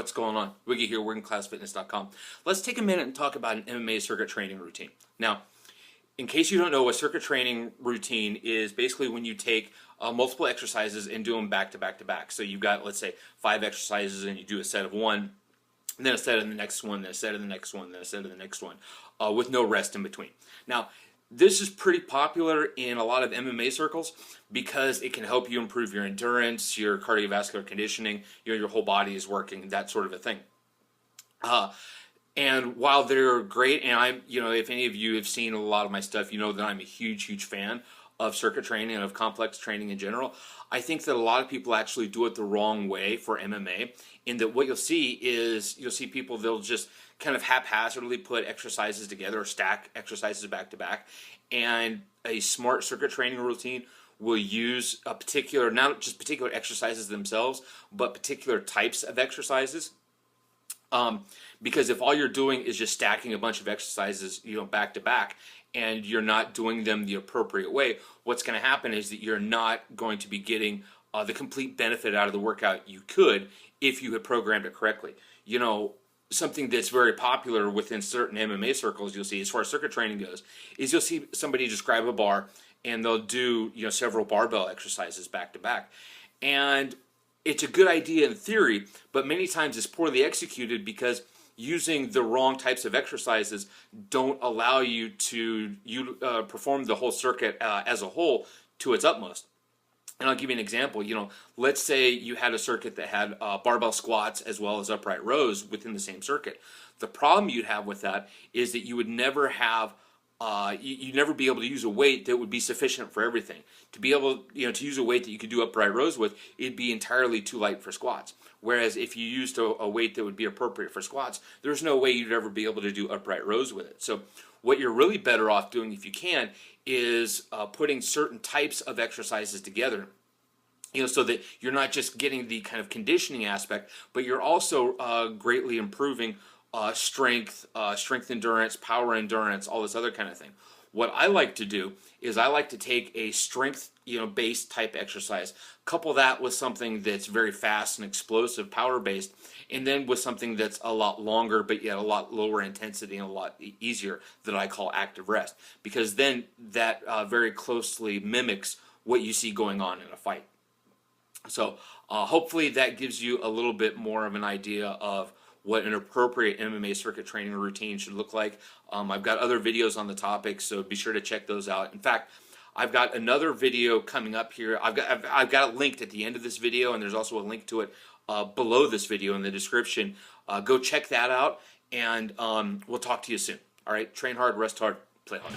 what's going on? Wiggy here, workingclassfitness.com. Let's take a minute and talk about an MMA circuit training routine. Now, in case you don't know, a circuit training routine is basically when you take multiple exercises and do them back to back to back. So you've got, let's say, 5 exercises and you do a set of 1, and then a set of the next one, then a set of the next one, then a set of the next one, with no rest in between. Now, this is pretty popular in a lot of MMA circles because it can help you improve your endurance, your cardiovascular conditioning, your whole body is working, that sort of a thing. And while they're great, and if any of you have seen a lot of my stuff, you know that I'm a huge fan of circuit training and of complex training in general. I think that a lot of people actually do it the wrong way for MMA, in that what you'll see is, people, they'll just kind of haphazardly put exercises together or stack exercises back to back, and a smart circuit training routine will use a particular, not just particular exercises themselves, but particular types of exercises. Because if all you're doing is just stacking a bunch of exercises, back to back, and you're not doing them the appropriate way, what's going to happen is that you're not going to be getting the complete benefit out of the workout you could if you had programmed it correctly. Something that's very popular within certain MMA circles, you'll see, as far as circuit training goes, is you'll see somebody just grab a bar and they'll do, several barbell exercises back to back. And it's a good idea in theory, but many times it's poorly executed because using the wrong types of exercises don't allow you to perform the whole circuit as a whole to its utmost. And I'll give you an example. Let's say you had a circuit that had barbell squats as well as upright rows within the same circuit. The problem you'd have with that is that you would never have you'd never be able to use a weight that would be sufficient for everything. To be able, to use a weight that you could do upright rows with, it'd be entirely too light for squats. Whereas if you used a weight that would be appropriate for squats, there's no way you'd ever be able to do upright rows with it. So what you're really better off doing, if you can, is putting certain types of exercises together, so that you're not just getting the kind of conditioning aspect, but you're also greatly improving strength, strength endurance, power endurance, all this other kind of thing. What I like to do is I like to take a strength, based type exercise, couple that with something that's very fast and explosive, power based, and then with something that's a lot longer but yet a lot lower intensity and a lot easier, that I call active rest, because then that very closely mimics what you see going on in a fight. So hopefully that gives you a little bit more of an idea of what an appropriate MMA circuit training routine should look like. I've got other videos on the topic, so be sure to check those out. In fact, I've got another video coming up here. I've got it linked at the end of this video, and there's also a link to it below this video in the description. Go check that out, and we'll talk to you soon. All right, train hard, rest hard, play hard.